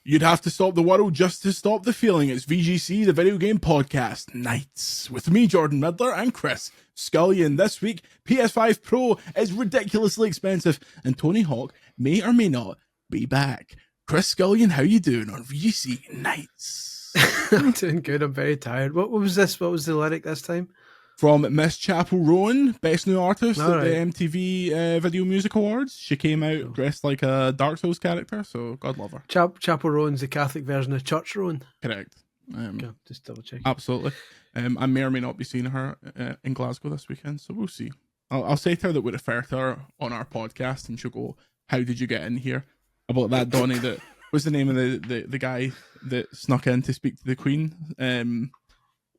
You'd have to stop the world just to stop the feeling. It's VGC, the video game podcast nights. With me, Jordan Midler, and Chris Scullion. This week, PS5 Pro is ridiculously expensive, and Tony Hawk may or may not be back. Chris Scullion, how you doing on VGC nights? I'm doing good. I'm very tired. What was this? What was the lyric this time? From Miss Chapel Rowan, Best New Artist All at right. the MTV Video Music Awards. She came out dressed like a Dark Souls character, so God love her. Chapel Rowan's the Catholic version of Church Rowan. Correct. Okay, just double check. Absolutely. I may or may not be seeing her in Glasgow this weekend, so we'll see. I'll say to her that we refer to her on our podcast, and she'll go, "How did you get in here?" About that, Donnie. That was the name of the guy that snuck in to speak to the Queen.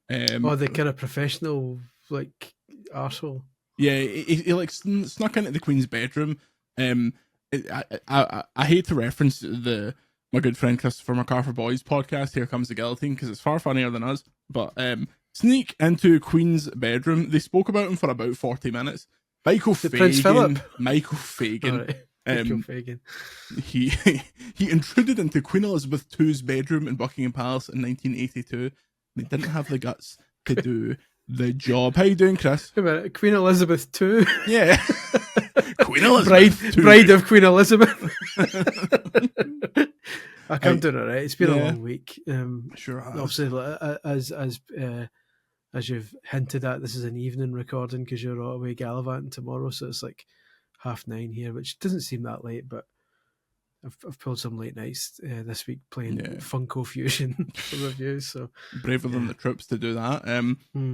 The kind of professional like arsehole. Yeah, he like snuck into the Queen's bedroom. I hate to reference my good friend Christopher McCarver Boys podcast, Here Comes the Guillotine, because it's far funnier than us. But sneak into Queen's bedroom. They spoke about him for about 40 minutes. Prince Philip. Michael Fagan. Right. Michael Fagan. He intruded into Queen Elizabeth II's bedroom in Buckingham Palace in 1982. They didn't have the guts to do the job. How you doing, Chris? Wait a minute, Queen Elizabeth II. Yeah. Queen Elizabeth. Bride of Queen Elizabeth. I'm doing all right. It's been a long week. Sure has. Obviously, as you've hinted at, this is an evening recording because you're away gallivanting tomorrow, so it's like 9:30 here, which doesn't seem that late, but I've pulled some late nights this week playing Funko Fusion for reviews. So braver than the troops to do that.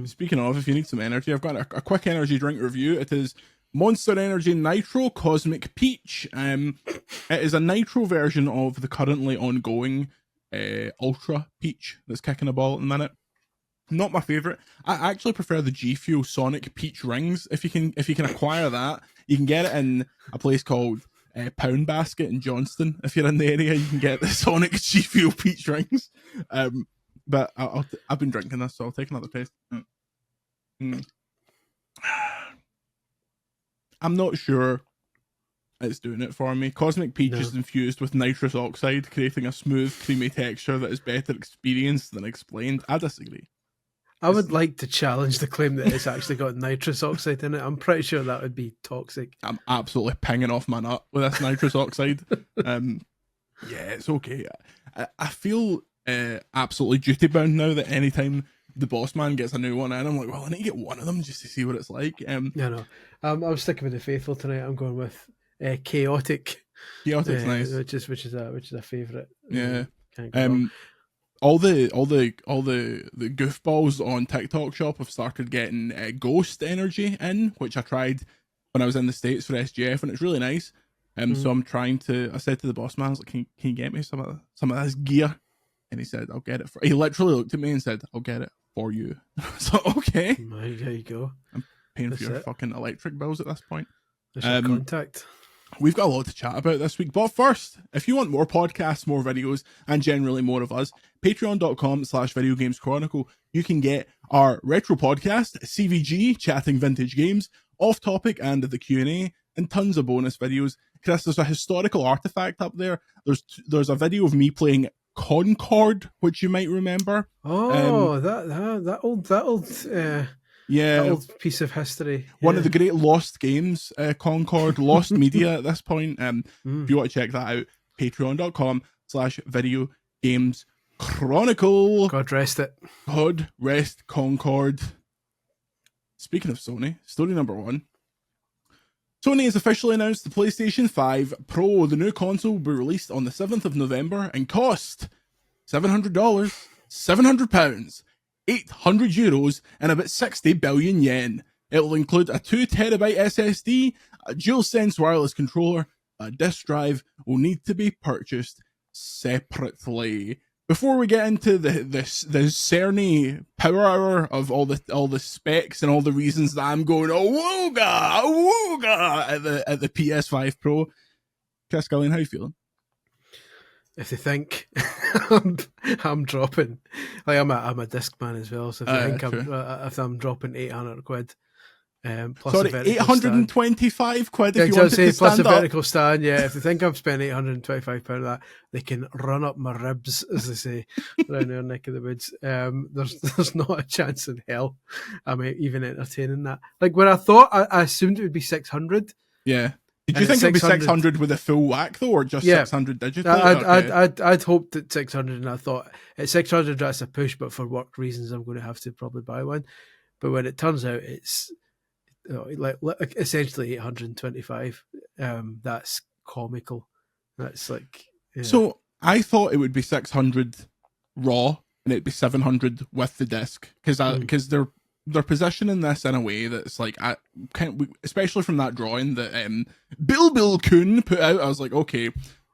Speaking of, if you need some energy, I've got a quick energy drink review. It is Monster Energy Nitro Cosmic Peach. It is a nitro version of the currently ongoing Ultra Peach that's kicking a ball at the minute. Not my favourite. I actually prefer the G Fuel Sonic Peach Rings. If you can acquire that, you can get it in a place called Pound Basket in Johnston. If you're in the area, you can get the Sonic G Fuel Peach Rings. But I've been drinking this, so I'll take another taste. I'm not sure it's doing it for me. Cosmic Peach is infused with nitrous oxide, creating a smooth, creamy texture that is better experienced than explained. I disagree. I would like to challenge the claim that it's actually got nitrous oxide in it. I'm pretty sure that would be toxic. I'm absolutely pinging off my nut with this nitrous oxide. It's okay. I feel absolutely duty bound now that anytime the boss man gets a new one in, I'm like, well, I need to get one of them just to see what it's like. I'm sticking with the faithful tonight. I'm going with chaotic. Chaotic's nice, which is a favourite. Yeah. All the goofballs on TikTok shop have started getting Ghost Energy in, which I tried when I was in the States for SGF, and it's really nice. So I'm trying to. I said to the boss man, I was like, "Can you get me some of this gear?" And he said, "I'll get it." He literally looked at me and said, "I'll get it for you." So okay, there you go. I'm paying for your fucking electric bills at this point. There's your contact. We've got a lot to chat about this week, but first, if you want more podcasts, more videos, and generally more of us, patreon.com/Video Games Chronicle, you can get our retro podcast, CVG, chatting vintage games, off topic and the Q&A, and tons of bonus videos. Chris, there's a historical artifact up there. There's a video of me playing Concord, which you might remember. Oh, that old that old piece of history. One of the great lost games, Concord, lost media at this point. If you want to check that out, patreon.com/Video Games Chronicle. God rest it. God rest Concord. Speaking of Sony, story number 1. Sony has officially announced the PlayStation 5 Pro. The new console will be released on the 7th of November and cost $700, £700, 800 euros, and about 60 billion yen. It will include a 2TB SSD, a DualSense wireless controller. A disk drive will need to be purchased separately. Before we get into the Cerny power hour of all the specs and all the reasons that I'm going awooga at the PS5 Pro, Chris Scullion, how you feeling? If they think I'm dropping, like I'm a disc man as well, so if they think if I'm dropping 800 quid Plus Sorry, a vertical stand. £825 Yeah, if you want say to plus stand a up. vertical stand. Yeah, if they think I've spent £825 on that, they can run up my ribs, as they say, around our neck of the woods. There's not a chance in hell I'm even entertaining that. Like when I thought, I assumed it would be 600. Yeah. Did you And think it would be 600 600 with a full whack though, or just Yeah. 600 digitally? I'd hoped at 600, and I thought at 600 that's a push, but for work reasons I'm going to have to probably buy one. But when it turns out it's like essentially 825, that's comical. That's like So I thought it would be 600 raw and it'd be 700 with the disc because they're positioning this in a way that's like especially from that drawing that Bill Kuhn put out. I was like, okay,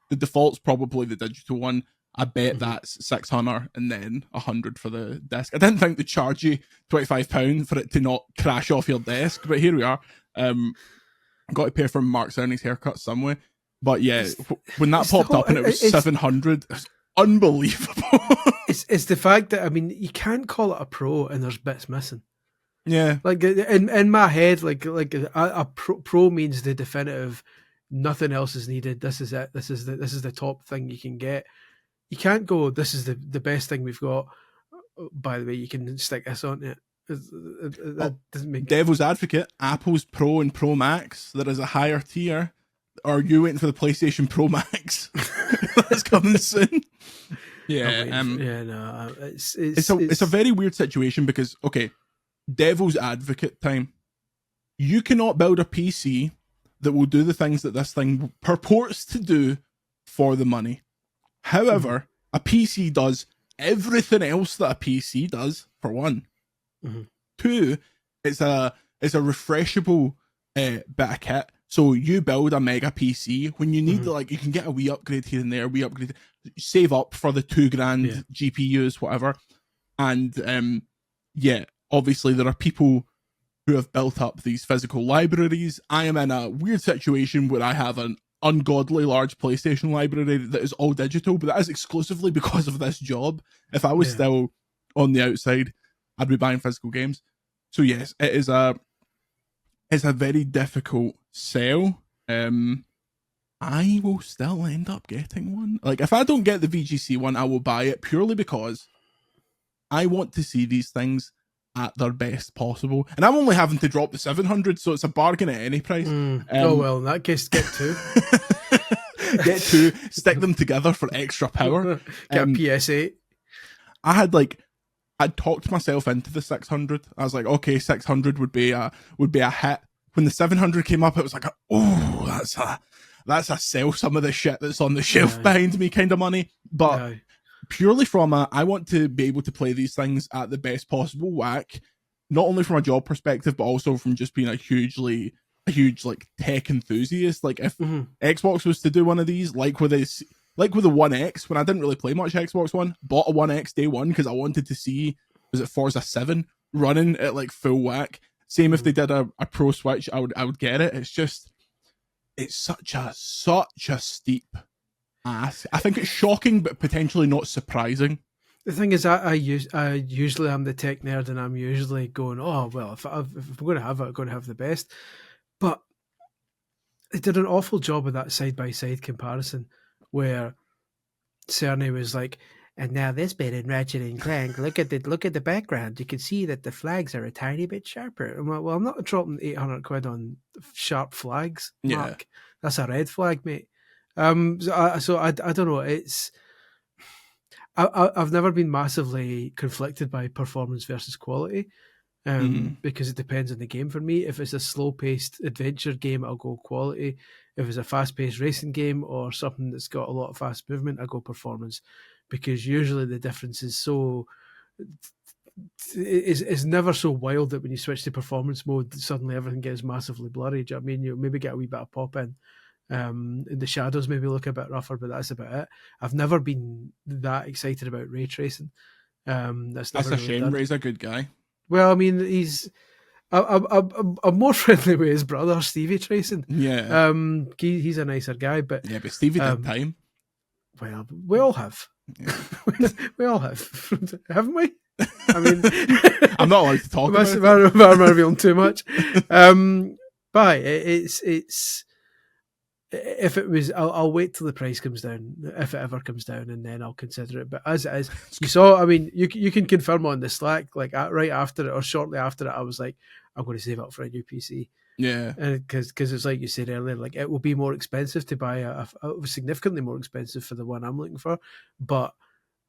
the default's probably the digital one. I bet that's 600 and then 100 for the disc. I didn't think they'd charge you £25 for it to not crash off your desk, but here we are. Got to pay for Mark Cerny's haircut somewhere. But yeah, when that popped up and it was 700, it was unbelievable. It's the fact that, I mean, you can't call it a pro and there's bits missing. Yeah. Like in my head, like a pro means the definitive, nothing else is needed. This is it. This is the top thing you can get. You can't go, this is the best thing we've got. By the way, you can stick this on it. That doesn't make Devil's advocate, Apple's Pro and Pro Max, there is a higher tier. Are you waiting for the PlayStation Pro Max? That's coming soon. Yeah. It's a very weird situation because, okay, Devil's advocate time. You cannot build a PC that will do the things that this thing purports to do for the money. However, a PC does everything else that a PC does, for one. Two, it's a refreshable bit of kit. So you build a mega PC when you need you can get a wee upgrade here and there, save up for the $2,000 GPUs, whatever. And obviously there are people who have built up these physical libraries. I am in a weird situation where I have an ungodly large PlayStation library that is all digital, but that is exclusively because of this job. If I was still on the outside, I'd be buying physical games. So yes, it's a very difficult sell. I will still end up getting one. Like if I don't get the VGC one, I will buy it purely because I want to see these things at their best possible. And I'm only having to drop the 700, so it's a bargain at any price. Oh well, in that case, get two. Get two, stick them together for extra power. Get a PS8. I'd talked myself into the 600. I was like, okay, 600 would be a hit. When the 700 came up, it was like, that's a sell some of the shit that's on the shelf behind me kind of money. But purely from I want to be able to play these things at the best possible whack, not only from a job perspective, but also from just being a huge like tech enthusiast. Like if Xbox was to do one of these, like with the One X, when I didn't really play much Xbox One, bought a One X day one because I wanted to see, was it Forza 7 running at like full whack. Same if they did a Pro Switch, I would get it. It's such a steep ask. I think it's shocking, but potentially not surprising. The thing is, I usually am the tech nerd, and I'm usually going, oh well, if I'm going to have it, I'm going to have the best. But they did an awful job of that side by side comparison, where Cerny was like, and now this bit in Ratchet and Clank, look at the background. You can see that the flags are a tiny bit sharper. I'm like, well, I'm not dropping £800 on sharp flags, Mark. That's a red flag, mate. So I don't know. I've never been massively conflicted by performance versus quality, because it depends on the game for me. If it's a slow-paced adventure game, I'll go quality. If it's a fast-paced racing game or something that's got a lot of fast movement, I go performance, because usually the difference is is never so wild that when you switch to performance mode, suddenly everything gets massively blurry. Do you know what I mean? You maybe get a wee bit of pop in. The shadows maybe look a bit rougher, but that's about it. I've never been that excited about ray tracing. That's a shame. Ray's a good guy. Well, I mean, I'm more friendly with his brother Stevie Tracing. Yeah. He's a nicer guy, but Stevie did time. Well, we all have. Yeah. We all have, haven't we? I mean, I'm not allowed to talk about it. I'm revealing too much. But it's if it was, I'll wait till the price comes down, if it ever comes down, and then I'll consider it. But as it is, you saw, I mean, you can confirm on the Slack, like right after it or shortly after it, I was like, I'm going to save up for a new PC. Yeah, because it's like you said earlier, like it will be more expensive to buy a significantly more expensive for the one I'm looking for, but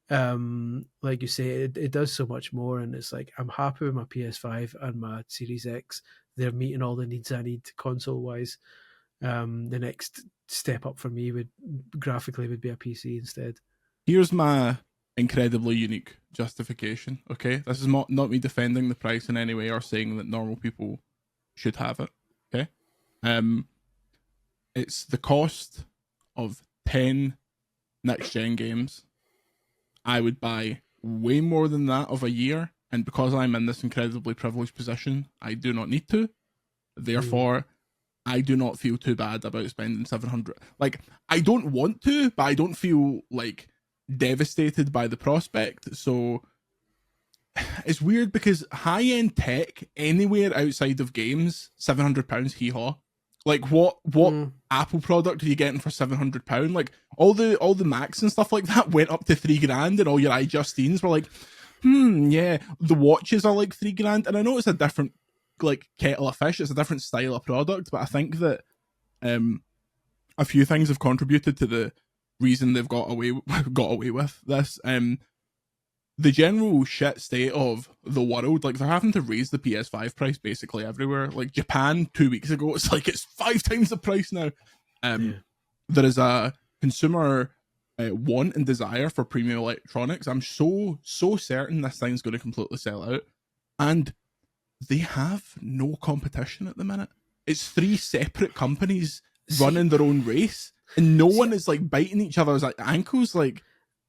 like you say, it does so much more, and it's like I'm happy with my PS5 and my Series X. They're meeting all the needs I need console wise. The next step up for me would graphically would be a PC instead. here's my incredibly unique justification. Okay, this is not me defending the price in any way or saying that normal people should have it. Okay, it's the cost of 10 next gen games. I would buy way more than that of a year, and because I'm in this incredibly privileged position, I do not need to. Therefore, I do not feel too bad about spending 700. Like, I don't want to, but I don't feel like devastated by the prospect. So it's weird because high-end tech anywhere outside of games, £700 hee haw. Like what Apple product are you getting for £700? Like all the Macs and stuff like that went up to $3,000, and all your iJustines were like, yeah. The watches are like $3,000, and I know it's a different like kettle of fish, it's a different style of product, but I think that a few things have contributed to the reason they've got away with this. The general shit state of the world, like they're having to raise the PS5 price basically everywhere. Like Japan 2 weeks ago, it's like it's 5 times the price now. There is a consumer want and desire for premium electronics. I'm so certain this thing's going to completely sell out, and they have no competition at the minute. It's 3 separate companies running their own race, and no one is like biting each other's like ankles. Like,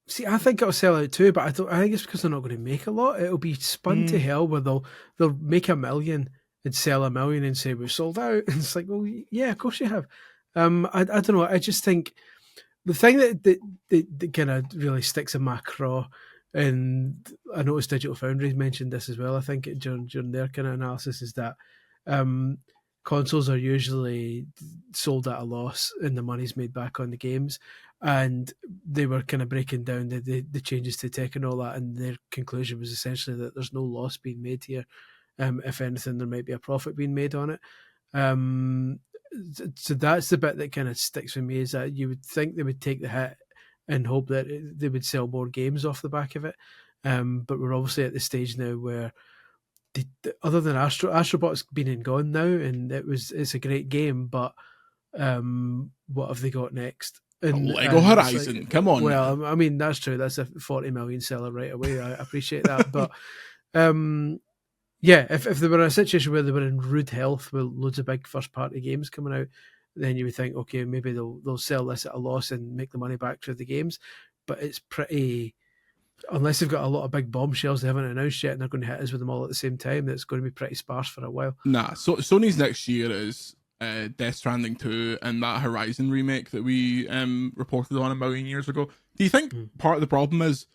see, I think it'll sell out too, but I think it's because they're not going to make a lot. It'll be spun to hell where they'll make 1 million and sell 1 million and say we've sold out. And it's like, well, yeah, of course you have. I don't know. I just think the thing that kind of really sticks in my craw, and I noticed Digital Foundry mentioned this as well, I think during their kind of analysis, is that consoles are usually sold at a loss and the money's made back on the games. And they were kind of breaking down the changes to tech and all that, and their conclusion was essentially that there's no loss being made here. If anything, there might be a profit being made on it. So that's the bit that kind of sticks with me, is that you would think they would take the hit and hope that they would sell more games off the back of it. But we're obviously at the stage now where, other than Astrobot's been and gone now, and it's a great game, but what have they got next? Lego Horizon, like, come on. Well, I mean, that's true. That's a 40 million seller right away. I appreciate that. But yeah, if they were in a situation where they were in rude health with loads of big first party games coming out, then you would think, okay, maybe they'll sell this at a loss and make the money back through the games. But it's pretty, unless they've got a lot of big bombshells they haven't announced yet and they're going to hit us with them all at the same time, that's going to be pretty sparse for a while. Nah, so Sony's next year is Death Stranding 2 and that Horizon remake that we reported on 1 million years ago. Do you think part of the problem is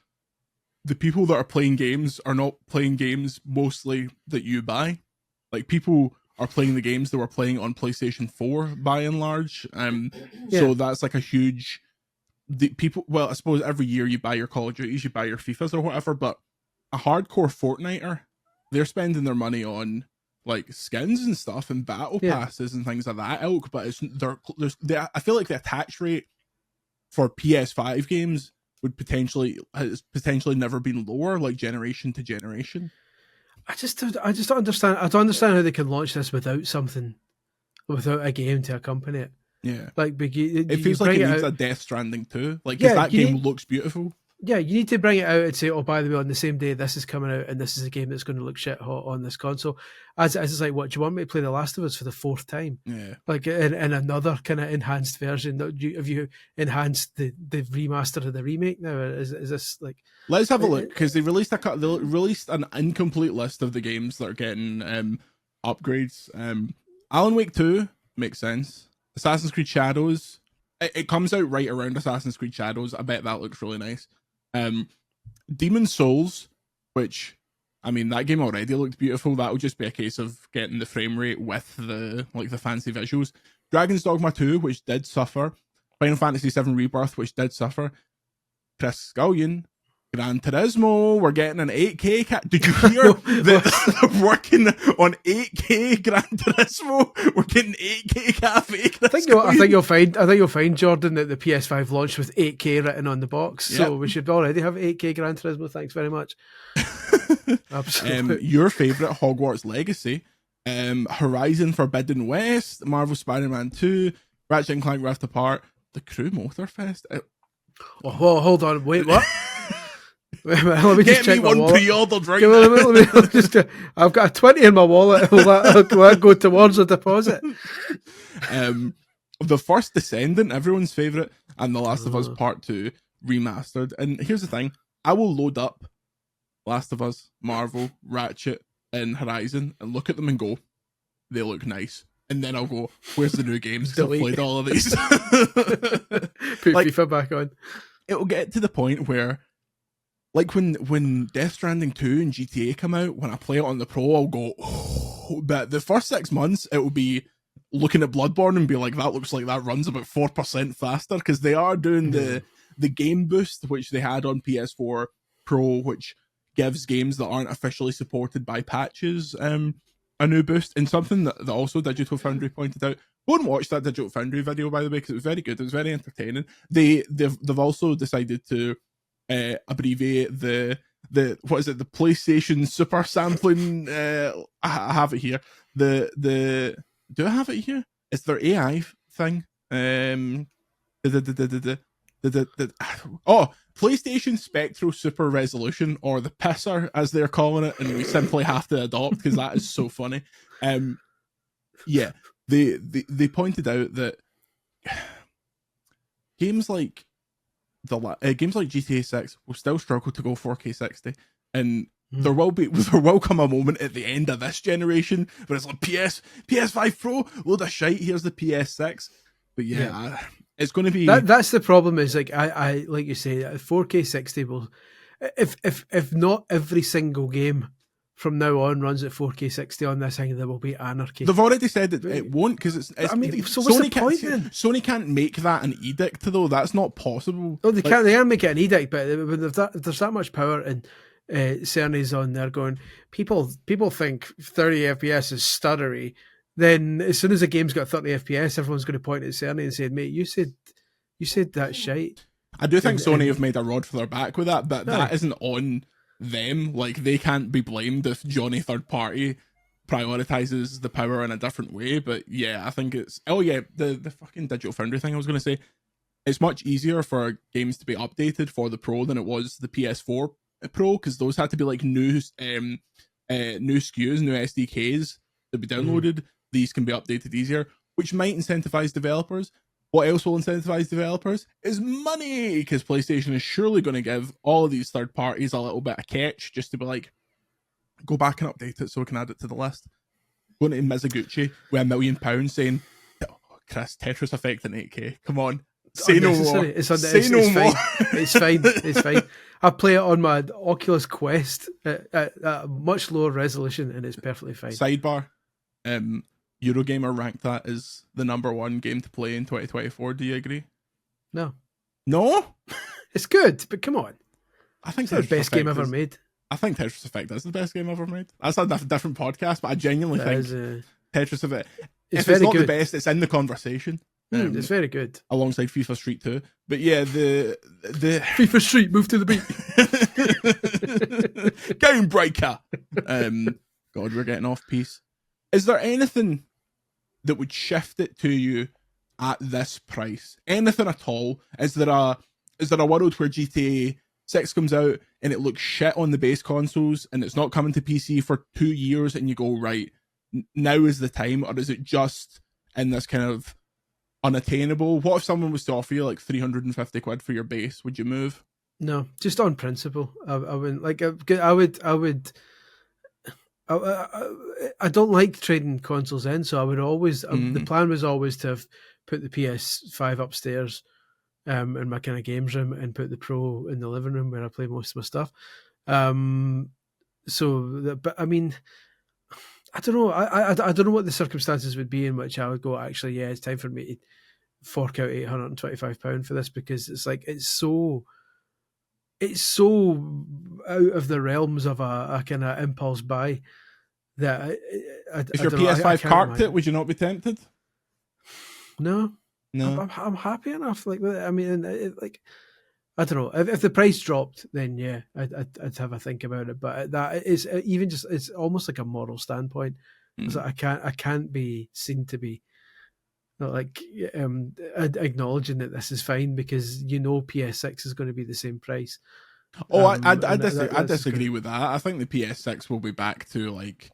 the people that are playing games are not playing games mostly that you buy? Like, people are playing the games that were playing on PlayStation 4 by and large. So that's like a huge... Well, I suppose every year you buy your Call of Duties, you buy your FIFAs or whatever, but a hardcore Fortniter, they're spending their money on like skins and stuff and battle passes and things like that ilk, but I feel like the attach rate for PS5 games has potentially never been lower, like generation to generation. I just don't understand. I don't understand how they can launch this without a game to accompany it. Yeah, like it feels like it needs a Death Stranding too. Like, that game looks beautiful. Yeah, you need to bring it out and say, oh, by the way, on the same day this is coming out and this is a game that's going to look shit hot on this console. As it's like, what, do you want me to play The Last of Us for the 4th time? Yeah. Like in another kind of enhanced version. Have you enhanced the remaster of the remake now? Is this like... Let's have a look, because they released an incomplete list of the games that are getting upgrades. Alan Wake 2 makes sense. Assassin's Creed Shadows, it comes out right around Assassin's Creed Shadows. I bet that looks really nice. Demon's Souls, which I mean, that game already looked beautiful. That'll just be a case of getting the frame rate with the fancy visuals. Dragon's Dogma 2, which did suffer. Final Fantasy 7 Rebirth, which did suffer. Chris Scullion, Gran Turismo, we're getting an 8K. Did you hear that they're working on 8K Gran Turismo? We're getting 8K cafe. I think you'll find, Jordan, that the PS5 launched with 8K written on the box. Yep. So we should already have 8K Gran Turismo. Thanks very much. Absolutely. Your favourite, Hogwarts Legacy, Horizon Forbidden West, Marvel Spider-Man 2, Ratchet & Clank Rift Apart, The Crew Motorfest. Oh, hold on, wait, what? Let me Get just check me my one wallet. pre-ordered right now. Let me just, I've got a 20 in my wallet. Will that go towards a deposit? The first Descendant, everyone's favourite, and The Last of Us Part 2 remastered. And here's the thing, I will load up Last of Us, Marvel, Ratchet, and Horizon and look at them and go, they look nice. And then I'll go, where's the new games? Because I've played all of these. Put FIFA back on. It'll get to the point where, like when Death Stranding 2 and GTA come out, when I play it on the Pro, I'll go, oh. But the first 6 months, it will be looking at Bloodborne and be like, that looks like that runs about 4% faster, because they are doing the game boost, which they had on PS4 Pro, which gives games that aren't officially supported by patches a new boost. And something that also Digital Foundry pointed out, go and watch that Digital Foundry video, by the way, because it was very good, it was very entertaining. They've also decided to abbreviate the what is it, the PlayStation Super Sampling. I have it here. Do I have it here? It's their AI thing. PlayStation Spectral Super Resolution, or the Pisser as they're calling it, and we simply have to adopt because that is so funny. Yeah, they pointed out that games like GTA 6 will still struggle to go 4K 60, and there will come a moment at the end of this generation where it's like PS5 Pro, load of shite, here's the PS6. But yeah. It's going to be that's the problem. Is like I like you say, 4K 60 will, if not every single game from now on runs at 4K 60 on this thing, there will be anarchy. They've already said that it won't, because it's I mean, so what's the point then? Sony can't make that an edict, though. That's not possible. No, they can't. They can't make it an edict, but when there's that much power, and Cerny's on there going, people think 30 FPS is stuttery. Then as soon as a game's got 30 FPS, everyone's going to point at Cerny and say, mate, you said that shite. I do think Sony have made a rod for their back with that, but that isn't on them. Like, they can't be blamed if Johnny Third Party prioritizes the power in a different way. But yeah, I think it's the fucking Digital Foundry thing I was going to say. It's much easier for games to be updated for the Pro than it was the PS4 Pro, because those had to be like new SKUs, new SDKs to be downloaded. These can be updated easier, which might incentivize developers. What else will incentivize developers is money, because PlayStation is surely going to give all of these third parties a little bit of catch, just to be like, go back and update it so we can add it to the list. Going to Mizuguchi with £1 million saying, oh, Chris, Tetris Effect in 8K. Come on. Say no more. Say no more. It's fine. It's fine. I play it on my Oculus Quest at a much lower resolution, and it's perfectly fine. Sidebar. Eurogamer ranked that as the #1 game to play in 2024. Do you agree? No. No? It's good, but come on. I think it's the best game ever made. I think Tetris Effect is the best game ever made. That's a different podcast, but I genuinely think Tetris Effect, if it's not good. The best, it's in the conversation. It's very good. Alongside FIFA Street 2. But yeah, the FIFA Street, move to the beat. Gamebreaker. God, we're getting off piece. Is there anything that would shift it to you at this price? Anything at all? Is there a world where GTA 6 comes out and it looks shit on the base consoles and it's not coming to PC for 2 years and you go, right, now is the time? Or is it just in this kind of unattainable? What if someone was to offer you like 350 quid for your base? Would you move? No, just on principle. I wouldn't like. I would. I don't like trading consoles in, so I would always. The plan was always to have put the PS5 upstairs, in my kind of games room, and put the Pro in the living room where I play most of my stuff. But I mean, I don't know. I don't know what the circumstances would be in which I would go, actually, yeah, it's time for me to fork out £825 for this, because it's like it's so out of the realms of a kind of impulse buy that If I your don't know. I PS5 can't carked it, imagine. would you not be tempted? No, No. I'm happy enough. Like, I mean, like, I don't know. If the price dropped, then yeah, I'd have a think about it. But that is even just, it's almost like a moral standpoint. It's Mm. like I can't be seen to be like acknowledging that this is fine, because PS6 is going to be the same price. Oh, And I that's just disagree going with that. I think the PS6 will be back to like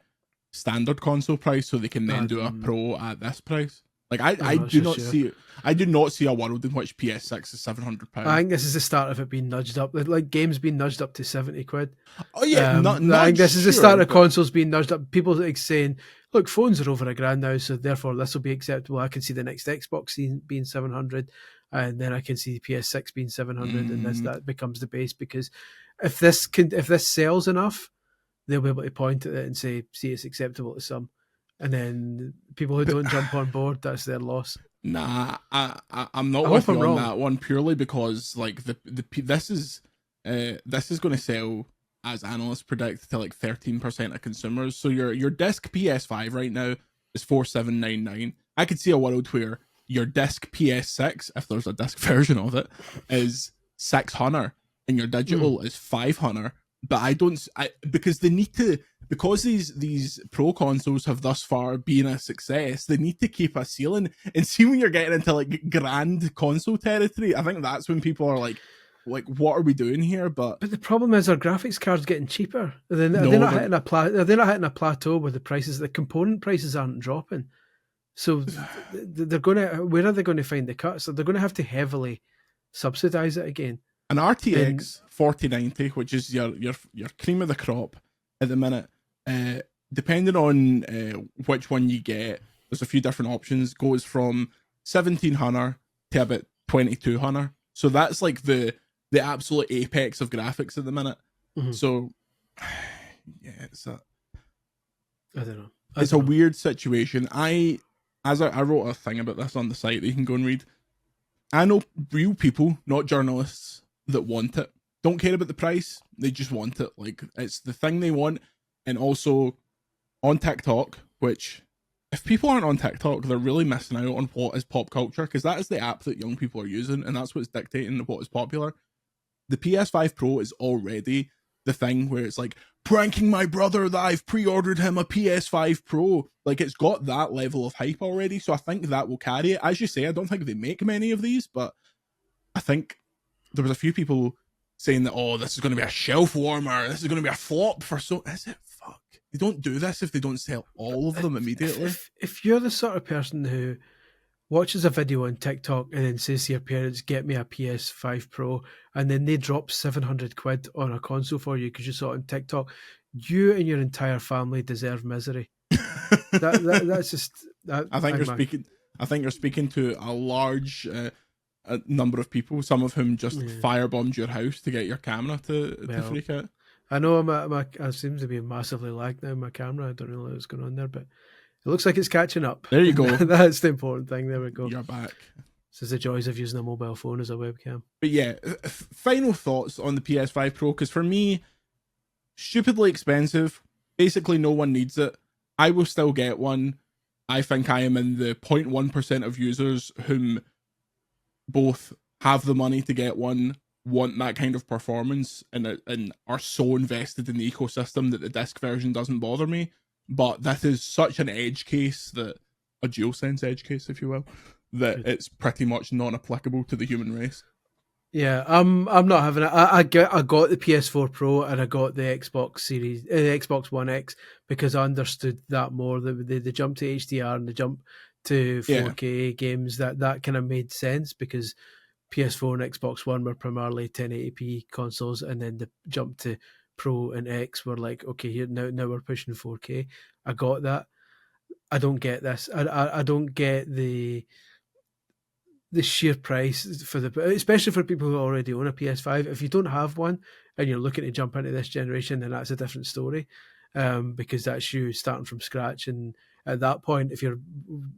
standard console price, so they can then do a to. Pro at this price. Like I'm not so sure. I do not see a world in which PS6 is I £700. think this is the start of it being nudged up. Like games being nudged up to 70 quid. Oh yeah, I think this is the start of but consoles being nudged up. People like saying, look, phones are over £1,000 now, so therefore this will be acceptable. I can see the next Xbox being 700, and then I can see the PS6 being 700, and that becomes the base, because if this sells enough, they'll be able to point at it and say, see, it's acceptable to some. And then people who don't jump on board, that's their loss. nah, I'm not I with hope you I'm on wrong. that one, purely because like this is going to sell, as analysts predict, to like 13% of consumers. So your disc PS5 right now is 4799. I could see a world where your disc PS6, if there's a disc version of it, is 600 and your digital is 500. But because they need to, because these pro consoles have thus far been a success, they need to keep a ceiling. And see, when you're getting into like grand console territory, I think that's when people are like what are we doing here? But the problem is our graphics cards getting cheaper. They're no, not hitting a plateau where the prices, the component prices aren't dropping. So they're going to, where are they going to find the cuts? So they're going to have to heavily subsidize it again. An RTX 4090, which is your cream of the crop at the minute, depending on which one you get, there's a few different options. Goes from 1700 to about 2200. So that's like the absolute apex of graphics at the minute. Mm-hmm. So yeah, I don't know. It's a weird situation. I wrote a thing about this on the site that you can go and read. I know real people, not journalists, that want it. Don't care about the price. They just want it. Like, it's the thing they want. And also on TikTok, which, if people aren't on TikTok, they're really missing out on what is pop culture, because that is the app that young people are using, and that's what's dictating what is popular. The PS5 Pro is already the thing where it's like, pranking my brother that I've pre-ordered him a PS5 Pro. Like, it's got that level of hype already, so I think that will carry it. As you say, I don't think they make many of these, but I think there was a few people saying that, oh, this is going to be a shelf warmer, this is going to be a flop for so. Is it? Fuck. They don't do this if they don't sell all of them immediately. If you're the sort of person who watches a video on TikTok and then says to your parents, get me a PS5 Pro, and then they drop 700 quid on a console for you because you saw it on TikTok, you and your entire family deserve misery. That's just. I think you're speaking to a large a number of people, some of whom just firebombed your house to get your camera to freak out. I know I seem to be massively lagged now in my camera. I don't really know what's going on there, but it looks like it's catching up. There you go. That's the important thing. There we go. You're back. This is the joys of using a mobile phone as a webcam. But yeah, final thoughts on the PS5 Pro, because for me, stupidly expensive. Basically, no one needs it. I will still get one. I think I am in the 0.1% of users whom both have the money to get one, want that kind of performance, and are so invested in the ecosystem that the disc version doesn't bother me. But that is such an edge case, that a DualSense edge case, if you will, that it's pretty much non-applicable to the human race. Yeah, I'm not having it. I got the PS4 Pro and I got the Xbox Series, the Xbox One X, because I understood that more. The jump to HDR and the jump to 4K games, that kind of made sense, because PS4 and Xbox One were primarily 1080p consoles, and then the jump to Pro and X were like, okay, here now we're pushing 4K. I got that. I don't get this. I don't get the the sheer price for especially for people who already own a PS5. If you don't have one and you're looking to jump into this generation, then that's a different story, because that's you starting from scratch. And at that point, if you're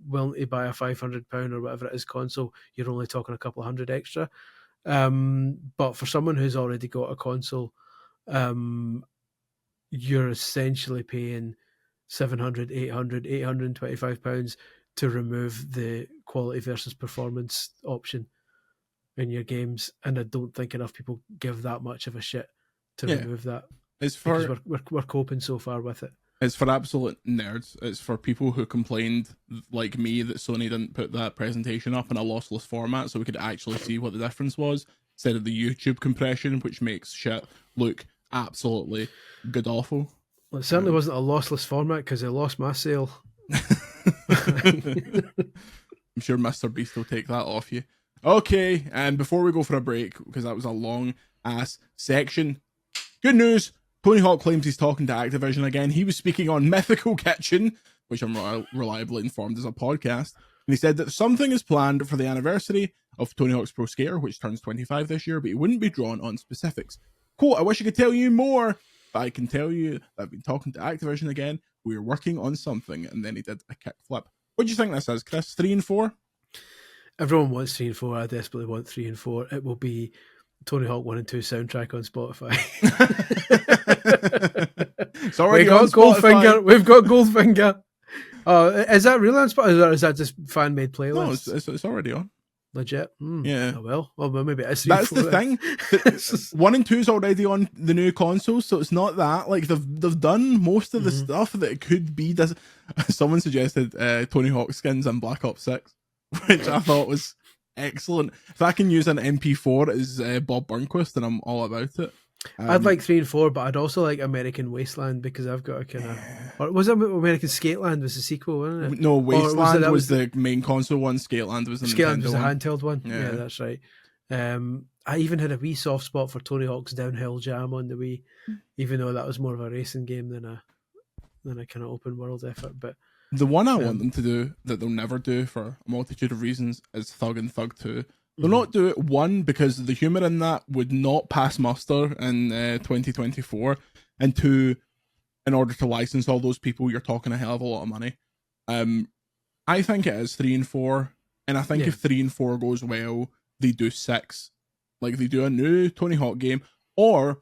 willing to buy a £500 or whatever it is console, you're only talking a couple of hundred extra. But for someone who's already got a console, you're essentially paying £700, £825 to remove the quality versus performance option in your games, and I don't think enough people give that much of a shit to remove that. It's for because we're coping so far with it. It's for absolute nerds. It's for people who complained, like me, that Sony didn't put that presentation up in a lossless format so we could actually see what the difference was, instead of the YouTube compression, which makes shit look absolutely god awful. Well, it certainly wasn't a lossless format because I lost my sale. I'm sure Mr. Beast will take that off you. Okay, and before we go for a break, because that was a long ass section, good news. Tony Hawk claims he's talking to Activision again. He was speaking on Mythical Kitchen, which I'm reliably informed is a podcast, and he said that something is planned for the anniversary of Tony Hawk's Pro Skater, which turns 25 this year, but he wouldn't be drawn on specifics. Quote, I wish I could tell you more, but I can tell you that I've been talking to Activision again. We're working on something. And then he did a kickflip. What do you think this is, Chris? 3 and 4? Everyone wants 3 and 4. I desperately want 3 and 4. It will be Tony Hawk 1 and 2 soundtrack on Spotify. It's already we got on Spotify. Goldfinger. We've got Goldfinger. Is that real on Spotify, or is that just fan made playlist? No, it's already on. Legit. Yeah. Oh, well, maybe it's that's the thing. 1 and 2 is already on the new consoles, so it's not that. Like they've done most of the stuff that it could be. Someone suggested Tony Hawk skins in Black Ops 6, which I thought was excellent. If I can use an MP4 as Bob Burnquist, then I'm all about it. I'd like 3 and 4, but I'd also like American Wasteland because I've got a kind of... Or was it American Skateland was the sequel, wasn't it? No, Wasteland was the main console one. Skateland was the Skateland Nintendo was the one. handheld one. Yeah, that's right. I even had a wee soft spot for Tony Hawk's Downhill Jam on the Wii, even though that was more of a racing game than a kind of open world effort. But the one I want them to do that they'll never do for a multitude of reasons is Thug and Thug 2. They'll not do it, one, because the humour in that would not pass muster in 2024, and two, in order to license all those people, you're talking a hell of a lot of money. I think it is 3 and 4, and I think if 3 and 4 goes well, they do 6. Like, they do a new Tony Hawk game, or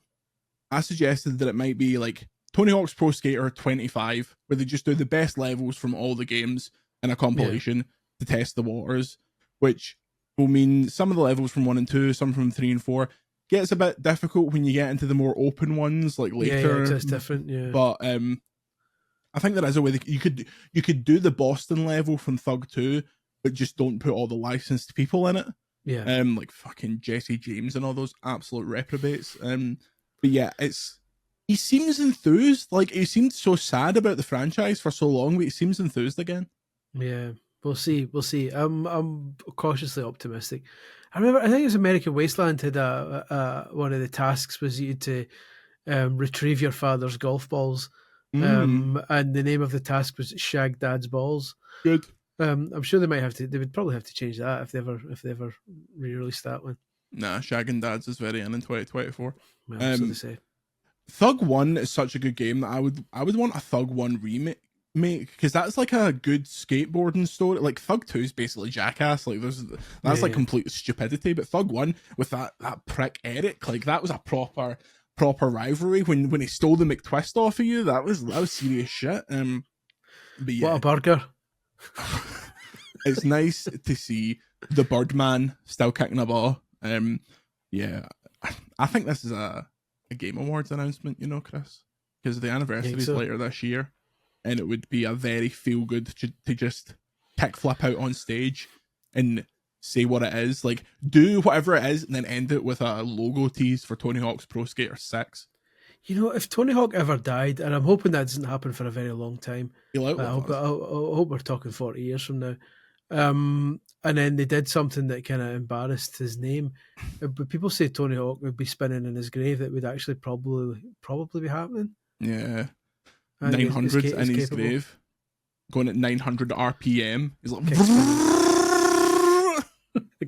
I suggested that it might be like Tony Hawk's Pro Skater 25, where they just do the best levels from all the games in a compilation to test the waters, which will mean some of the levels from 1 and 2, some from 3 and 4 gets a bit difficult when you get into the more open ones, like later. Yeah, it's different, yeah. But I think there is a way that you could do the Boston level from Thug 2, but just don't put all the licensed people in it. Yeah. Like fucking Jesse James and all those absolute reprobates. But yeah, he seems enthused. Like, he seemed so sad about the franchise for so long, but he seems enthused again. Yeah. We'll see. I'm cautiously optimistic. I think it was American Wasteland had one of the tasks was you to retrieve your father's golf balls, and the name of the task was Shag Dad's Balls. Good. I'm sure they would probably have to change that if they ever re-released that one. Nah, Shaggin' Dads is very in 2024. Well, that's what they say. Thug 1 is such a good game that I would want a Thug 1 remake, because that's like a good skateboarding story. Like, Thug 2 is basically Jackass. Like, that's complete stupidity. But Thug 1 with that prick Eric, like, that was a proper rivalry. When he stole the McTwist off of you, that was serious shit. But yeah, what a burger! It's nice to see the Birdman still kicking a ball. Yeah, I think this is a Game Awards announcement, you know, Chris, because the anniversary is later this year, and it would be a very feel good to just kickflip out on stage and say what it is, like do whatever it is, and then end it with a logo tease for Tony Hawk's Pro Skater 6. You know, if Tony Hawk ever died, and I'm hoping that doesn't happen for a very long time, I hope we're talking 40 years from now, and then they did something that kind of embarrassed his name, but people say Tony Hawk would be spinning in his grave. That would actually probably be happening. Yeah, 900 in his grave, going at 900 RPM. He's like,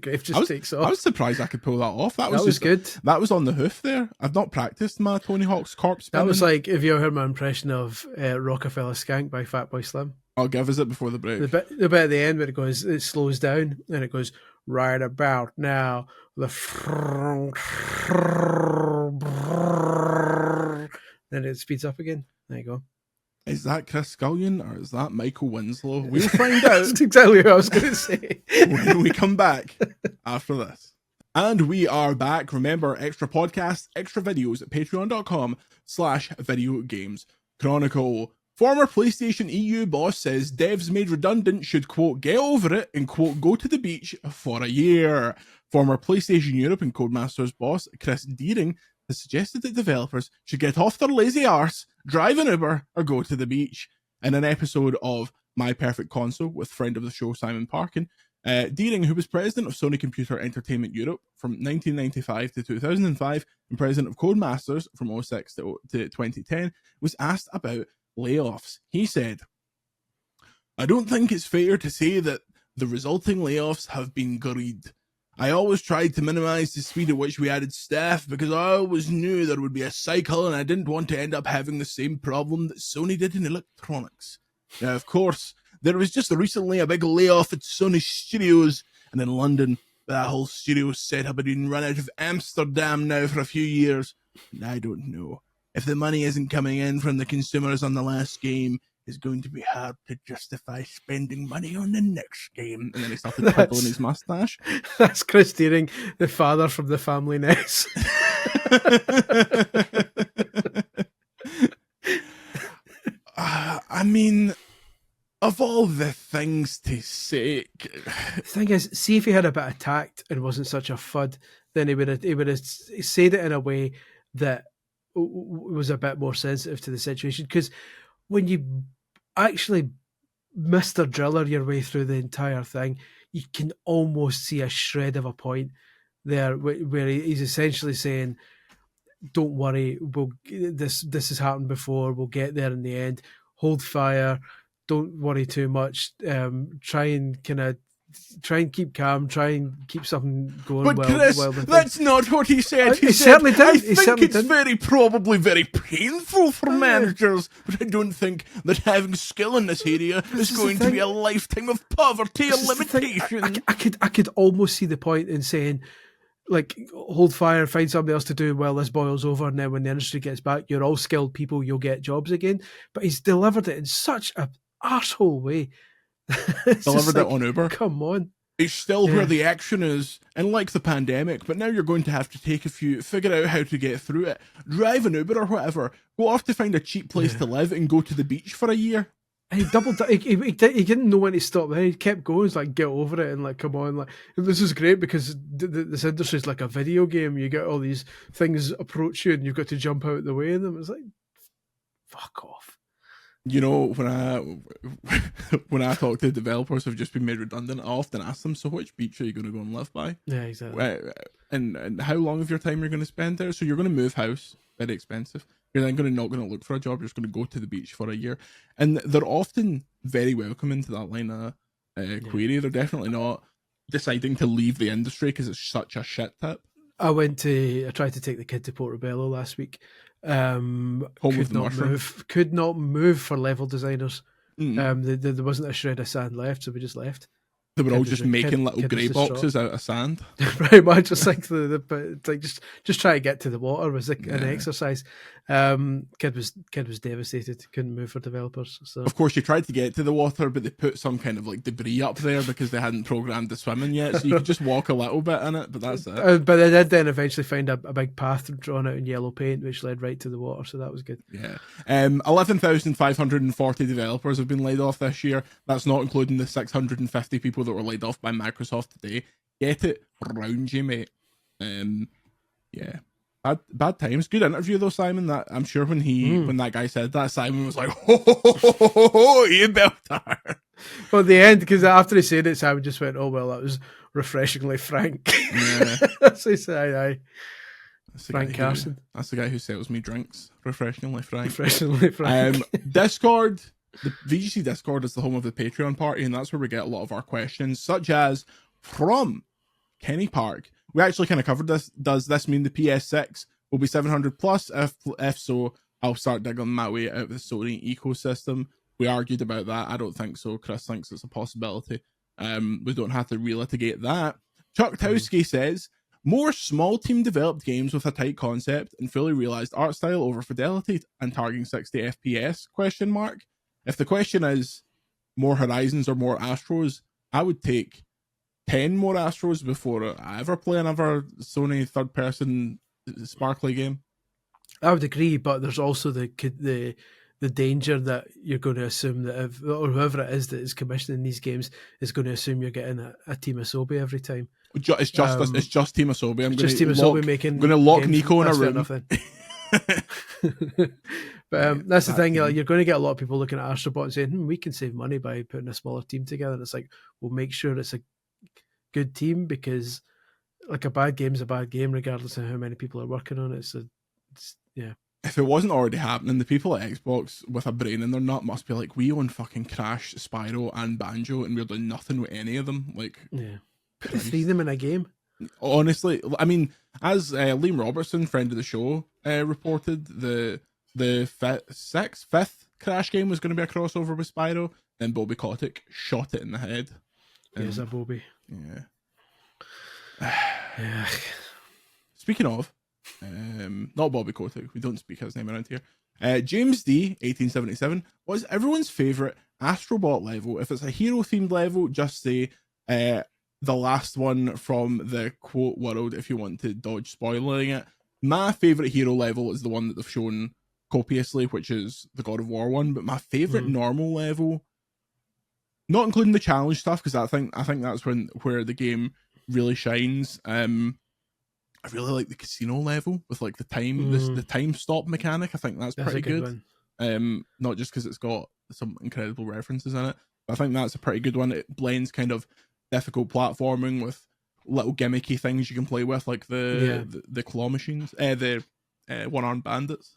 grave just takes off. I was surprised I could pull that off. That was good. That was on the hoof there. I've not practiced my Tony Hawk's corpse spinning. That was like, if you ever heard my impression of Rockefeller Skank by Fatboy Slim. I'll give us it before the break. The bit at the end where it slows down and it goes, right about now, then it speeds up again. There you go. Is that Chris Scullion or is that Michael Winslow? We'll find out. That's exactly what I was going to say. When we come back after this. And we are back. Remember, extra podcasts, extra videos at patreon.com/video games chronicle. Former PlayStation EU boss says devs made redundant should, quote, get over it and, quote, go to the beach for a year. Former PlayStation Europe and Codemasters boss Chris Deering has suggested that developers should get off their lazy arse, drive an Uber, or go to the beach. In an episode of My Perfect Console with friend of the show Simon Parkin, Deering, who was president of Sony Computer Entertainment Europe from 1995 to 2005 and president of Codemasters from 06 to 2010, was asked about layoffs. He said, I don't think it's fair to say that the resulting layoffs have been greed. I always tried to minimize the speed at which we added staff because I always knew there would be a cycle and I didn't want to end up having the same problem that Sony did in electronics. Now, of course, there was just recently a big layoff at Sony Studios, and in London, that whole studio setup had been run out of Amsterdam now for a few years, and I don't know. If the money isn't coming in from the consumers on the last game, it's going to be hard to justify spending money on the next game. And then he started twiddling his mustache. That's Chris Deering, the father from the Family Nest. I mean, of all the things to say, the thing is, see if he had a bit of tact and wasn't such a FUD, then he would have said it in a way that was a bit more sensitive to the situation. Because when you actually Mr. Driller your way through the entire thing, you can almost see a shred of a point there where he's essentially saying, don't worry, this has happened before, we'll get there in the end, hold fire, don't worry too much, try and keep calm, try and keep something going. But Chris, that's not what he said. He certainly did. I think it's probably very painful for managers, but I don't think that having skill in this area is going to be a lifetime of poverty and limitation. I could almost see the point in saying, like, hold fire, find somebody else to do while this boils over, and then when the industry gets back, you're all skilled people, you'll get jobs again. But he's delivered it in such an arsehole way. Delivered it on Uber. Come on. It's still where the action is, and like the pandemic, but now you're going to have to figure out how to get through it. Drive an Uber or whatever. Go off to find a cheap place to live and go to the beach for a year. He doubled. He didn't know when to stop. Then he kept going. It's like, get over it and like, come on. Like, this is great because this industry is like a video game. You get all these things approach you and you've got to jump out of the way of them. It's like, fuck off. You know, when I talk to developers who've just been made redundant, I often ask them, so which beach are you going to go and live by? Yeah, exactly. And how long of your time you're going to spend there? So you're going to move house, very expensive. You're then not going to look for a job. You're just going to go to the beach for a year. And they're often very welcoming to that line of query. They're definitely not deciding to leave the industry because it's such a shit tip. I tried to take the kid to Portobello last week. Home of the mushroom. Could not move for level designers. There wasn't a shred of sand left, so we just left. They were all just making little grey boxes out of sand. Pretty much, it's like just try to get to the water was an exercise. Kid was devastated. Couldn't move for developers. So of course, you tried to get to the water, but they put some kind of like debris up there because they hadn't programmed the swimming yet. So you could just walk a little bit in it, but that's it. But they did then eventually find a big path drawn out in yellow paint, which led right to the water. So that was good. Yeah. 11,540 developers have been laid off this year. That's not including the 650 people that were laid off by Microsoft today. Get it round you, mate. Yeah. Bad times. Good interview though, Simon. That I'm sure when that guy said that, Simon was like, "Ho, you better." Well, at the end, because after he said it, Simon just went, "Oh well, that was refreshingly frank." Yeah. So he said, "Aye." Frank Carson. That's the guy who sells me drinks. Refreshingly frank. Refreshingly frank. Discord. The VGC Discord is the home of the Patreon party, and that's where we get a lot of our questions, such as from Kenny Park. We actually kind of covered this. Does this mean the PS6 will be 700 plus? If so, I'll start digging my way out of the Sony ecosystem. We argued about that. I don't think so. Chris thinks it's a possibility. We don't have to relitigate that. Chuck Towski says, more small team developed games with a tight concept and fully realized art style over fidelity and targeting 60 FPS? Question mark. If the question is more Horizons or more Astros, I would take 10 more Astros before I ever play another Sony third person sparkly game. I would agree, but there's also the danger that you're going to assume that if, or whoever it is that is commissioning these games is going to assume you're getting a Team Asobi every time. It's just Team Asobi. I'm going to lock Nico in a room. But that's the thing. You're going to get a lot of people looking at Astrobot and saying, we can save money by putting a smaller team together. And it's like, we'll make sure it's a good team, because like a bad game's a bad game regardless of how many people are working on it. So yeah. If it wasn't already happening, the people at Xbox with a brain in their nut must be like, we own fucking Crash, Spyro, and Banjo, and we're doing nothing with any of them. Like, yeah, put the three of them in a game. Honestly, I mean, as Liam Robertson, friend of the show, reported, the fifth Crash game was going to be a crossover with Spyro. Then Bobby Kotick shot it in the head. Here's a Bobby. Yeah. Yeah. Speaking of, not Bobby Kotick, we don't speak his name around here. James D, 1877, what is everyone's favourite Astrobot level? If it's a hero themed level, just say the last one from the quote world if you want to dodge spoiling it. My favourite hero level is the one that they've shown copiously, which is the God of War one, but my favourite normal level, not including the challenge stuff, because I think that's where the game really shines. I really like the casino level with like the time the time stop mechanic. I think that's pretty good. Not just because it's got some incredible references in it, but I think that's a pretty good one. It blends kind of difficult platforming with little gimmicky things you can play with, like the claw machines, the one-armed bandits.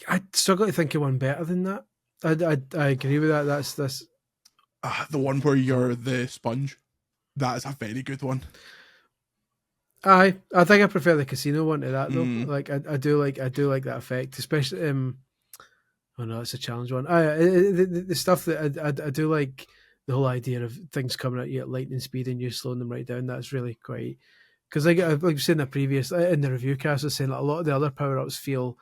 I struggle to think of one better than that. I agree with that. That's the one where you're the sponge. That is a very good one. I think I prefer the casino one to that though. Like I do like that effect, especially. Oh no, it's a challenge one. The stuff that I do like, the whole idea of things coming at you at lightning speed and you slowing them right down. That's really quite, because like I've seen in the review cast, I was saying like a lot of the other power ups feel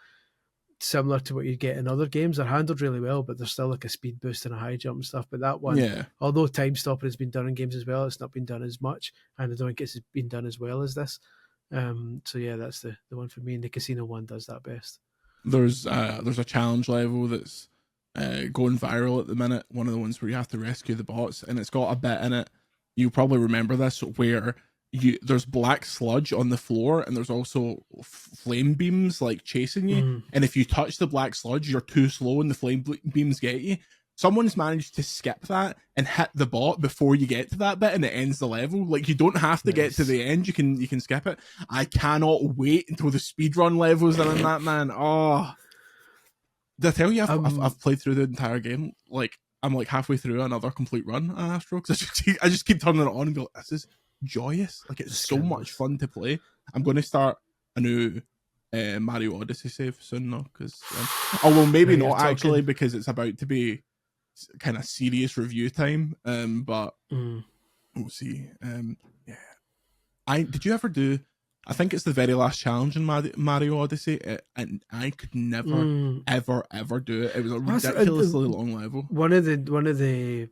similar to what you get in other games. They're handled really well, but there's still like a speed boost and a high jump and stuff. But that one, although time stopping has been done in games as well, it's not been done as much, and I don't think it's been done as well as this. So yeah, that's the one for me, and the casino one does that best. There's a challenge level that's going viral at the minute, one of the ones where you have to rescue the bots, and it's got a bit in it, you probably remember this, where there's black sludge on the floor and there's also flame beams like chasing you, and if you touch the black sludge you're too slow and the flame beams get you. Someone's managed to skip that and hit the bot before you get to that bit, and it ends the level. Like, you don't have to get to the end, you can skip it. I cannot wait until the speedrun levels are in that, man. Oh, did I tell you I've played through the entire game? Like, I'm like halfway through another complete run at Astro, because I just keep turning it on and go, this is joyous. Like, it's so much fun to play. I'm going to start a new Mario Odyssey save soon, though, because although maybe not actually, because it's about to be kind of serious review time. But we'll see. Did you ever do? I think it's the very last challenge in Mario Odyssey, and I could never ever do it. It was a ridiculously long level. One of the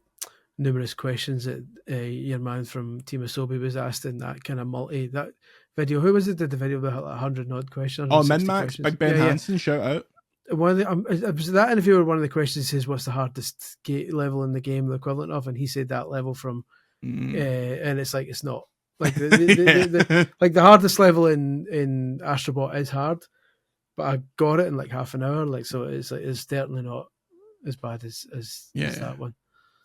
numerous questions that your man from Team Asobi was asked in that kind of that video. Who was it did the video with 100 odd questions? Oh, Minmax, Big Ben Hansen, shout out. One of the was that interview where one of the questions says, "What's the hardest level in the game?" The equivalent of, and he said that level from, and it's like, it's not like like the hardest level in Astrobot is hard, but I got it in like half an hour. Like, so it's certainly not as bad as that one.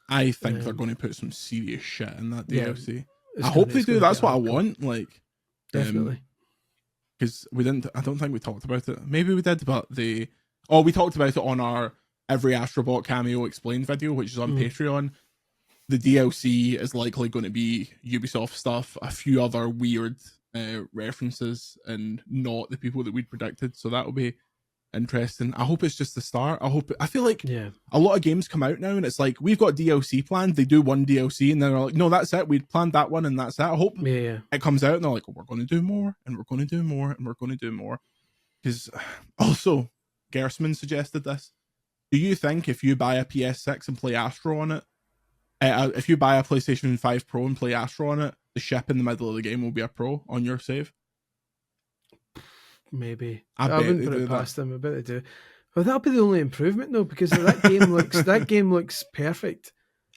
I think they're going to put some serious shit in that DLC. I hope they do. That's what I want. Like, definitely. Because I don't think we talked about it. Maybe we did, but we talked about it on our Every Astrobot Cameo Explained video, which is on Patreon. the DLC is likely going to be Ubisoft stuff, a few other weird references, and not the people that we'd predicted. So that'll be interesting. I hope it's just the start. I feel like a lot of games come out now and it's like, we've got DLC planned. They do one DLC and then they're like, no, that's it. We'd planned that one and that's it. I hope it comes out and they're like, we're going to do more and we're going to do more and we're going to do more. Because also, Gersman suggested this. Do you think if you buy a PS6 and play Astro on it, if you buy a PlayStation 5 Pro and play Astro on it, the ship in the middle of the game will be a Pro on your save? Maybe. I wouldn't put it past them. I bet they do. Well, that'll be the only improvement though, because that game looks perfect.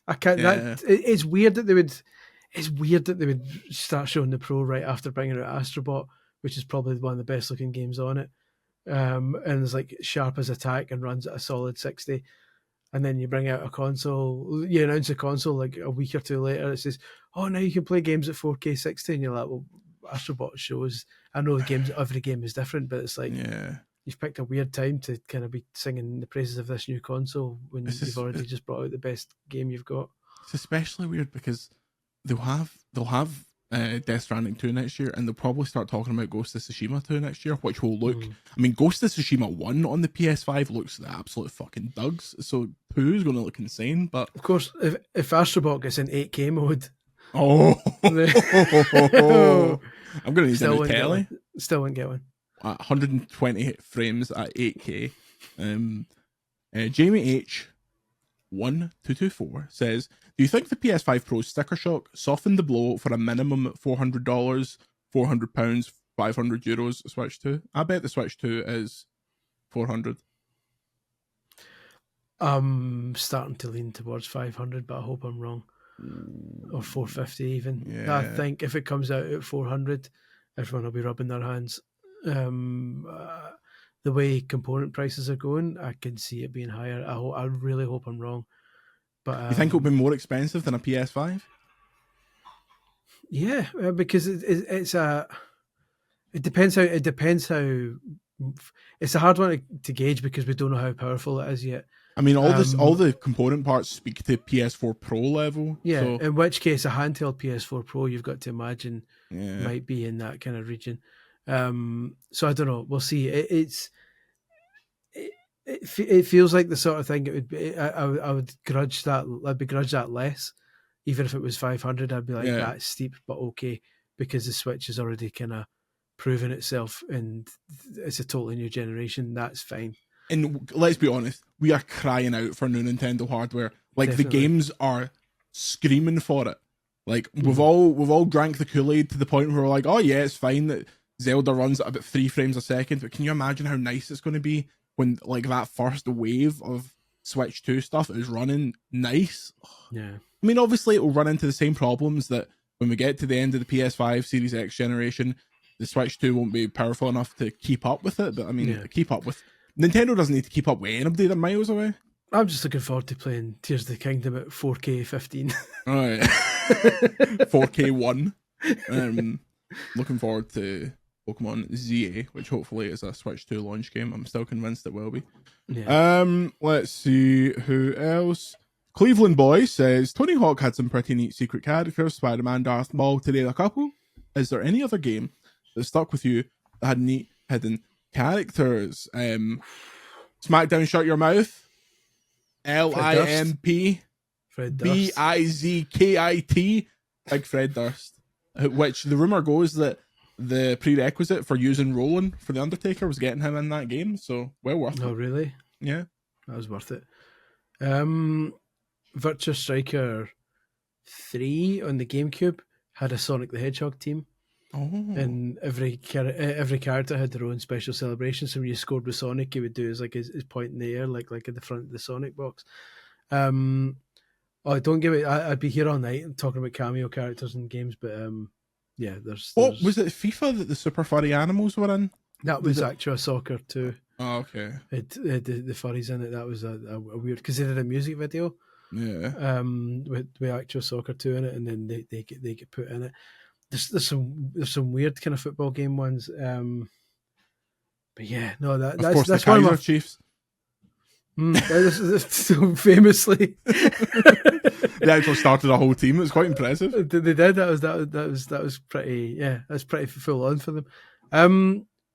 I can't. Yeah. It's weird that they would. It's weird that they would start showing the Pro right after bringing out Astrobot, which is probably one of the best looking games on it. And it's like sharp as attack and runs at a solid 60. And then you bring out a console. You announce a console like a week or two later. It says, "Oh, now you can play games at 4K 60," and you're like, "Well, Astrobot shows." I know every game is different, but it's like you've picked a weird time to kind of be singing the praises of this new console when you've already just brought out the best game you've got. It's especially weird because they'll have Death Stranding 2 next year, and they'll probably start talking about Ghost of Tsushima 2 next year, which will look. I mean, Ghost of Tsushima 1 on the PS5 looks the absolute fucking dugs, so 2 is going to look insane. But of course, if Astrobot gets in 8K mode, I'm going to need a new telly. Still won't get one. 120 frames at 8K. Jamie H. 1224 says, do you think the PS5 Pro sticker shock softened the blow for a minimum $400, £400, €500 Switch 2? I bet the Switch 2 is 400. I'm starting to lean towards 500, but I hope I'm wrong. Or 450 even. Yeah. I think if it comes out at 400, everyone will be rubbing their hands. The way component prices are going, I can see it being higher. I really hope I'm wrong. But you think it'll be more expensive than a PS5? Yeah, because it depends how it's a hard one to gauge because we don't know how powerful it is yet. I mean, all the component parts speak to PS4 Pro level. Yeah, so. In which case a handheld PS4 Pro, you've got to imagine, might be in that kind of region. So I don't know. We'll see. It feels like the sort of thing it would be. I would grudge that. I'd begrudge that less, even if it was 500. I'd be like, that's steep, but okay, because the Switch has already kind of proven itself, and it's a totally new generation. That's fine. And let's be honest, we are crying out for new Nintendo hardware. Like Definitely. The games are screaming for it. Like we've all drank the Kool-Aid to the point where we're like, oh yeah, it's fine that Zelda runs at about 3 frames a second, but can you imagine how nice it's going to be when like that first wave of Switch 2 stuff is running nice? Yeah. I mean, obviously it will run into the same problems that when we get to the end of the PS5 Series X generation, the Switch 2 won't be powerful enough to keep up with it. But I mean, keep up with... Nintendo doesn't need to keep up with anybody. They're miles away. I'm just looking forward to playing Tears of the Kingdom at 4K 15. All right. 4K 1. Looking forward to Pokemon ZA, which hopefully is a Switch 2 launch game. I'm still convinced it will be. Yeah. Let's see who else. Cleveland Boy says, Tony Hawk had some pretty neat secret characters. Spider-Man, Darth Maul, today a couple. Is there any other game that stuck with you that had neat hidden characters? Smackdown Shut Your Mouth, LIMP BIZKIT, Big Fred Durst, which the rumor goes that the prerequisite for using Roland for the Undertaker was getting him in that game, so well worth it. Oh really? Yeah, that was worth it. Virtua Striker 3 on the GameCube had a Sonic the Hedgehog team. And every character had their own special celebration. So when you scored with Sonic, he would do his point in the air, like at the front of the Sonic box. Don't give it. I'd be here all night talking about cameo characters in games, but there's. What was it? FIFA that the super furry animals were in? That was Actua Soccer too. Oh, okay. It the furries in it. That was a weird because they did a music video. Yeah. With Actua Soccer 2 in it, and then they get put in it. There's some weird kind of football game ones, but yeah, no, that's the one of my Chiefs. So famously, They actually started a whole team. It was quite impressive. They did. That was pretty. Yeah, that's pretty full on for them.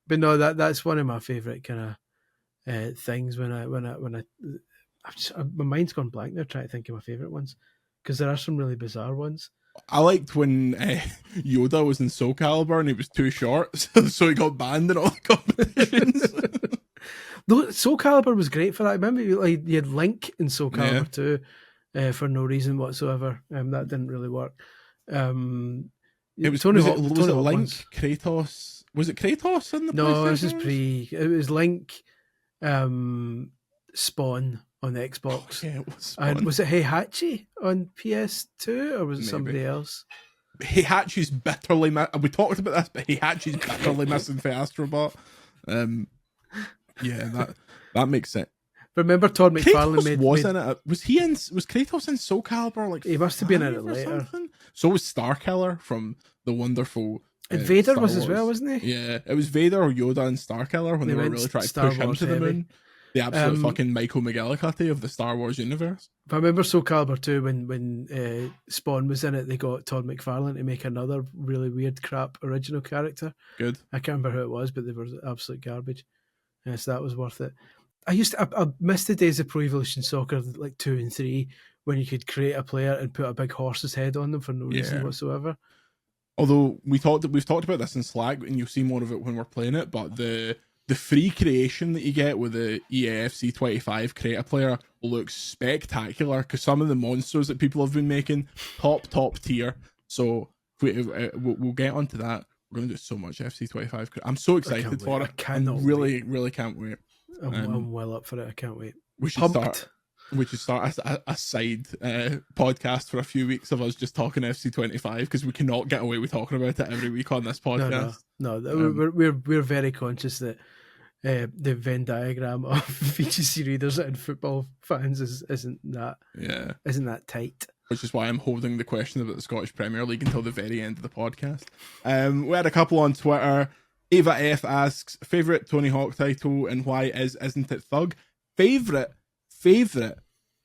But no, that's one of my favourite kind of things when I my mind's gone blank now trying to think of my favourite ones, because there are some really bizarre ones. I liked when Yoda was in Soul Calibur and he was too short, so he got banned in all the competitions. Though Soul Calibur was great for that. I remember you had Link in Soul Calibur too, for no reason whatsoever. That didn't really work. It was Tony was Hawk, it Tony Hawk Link, ones. Kratos? Was it Kratos in the No, this is PlayStation? It was Link, Spawn on the Xbox. Yeah, it was And fun. was it Heihachi on PS2 or was it somebody else? Heihachi's bitterly we talked about this, but Heihachi's bitterly missing for Astrobot. Yeah, that makes sense. Remember Todd McFarlane Was Kratos in Soul Calibur? Like, he must have been in it or later. something? So was Starkiller from the wonderful. And Vader Star was Wars. as well, wasn't he? Yeah, it was Vader or Yoda and Starkiller when they were really trying to push him to the moon. The absolute fucking Michael McGillicuddy of the Star Wars universe. If I remember Soul Calibur 2, when Spawn was in it, they got Todd McFarlane to make another really weird crap original character. Good. I can't remember who it was, but they were absolute garbage. So that was worth it. I missed the days of Pro Evolution Soccer, like 2 and 3, when you could create a player and put a big horse's head on them for no reason whatsoever. Although we've talked about this in Slack, and you'll see more of it when we're playing it, but the free creation that you get with the EAFC 25 creator player looks spectacular, because some of the monsters that people have been making, top tier. So we'll get onto that. We're going to do so much FC25. I'm so excited for it. I really can't wait. I'm well up for it. I can't wait. We should start a side podcast for a few weeks of us just talking FC25, because we cannot get away with talking about it every week on this podcast. No, we're very conscious that the Venn diagram of VGC readers and football fans isn't that tight. Which is why I'm holding the question about the Scottish Premier League until the very end of the podcast. We had a couple on Twitter. Ava F asks, favourite Tony Hawk title and why isn't it Thug? Favourite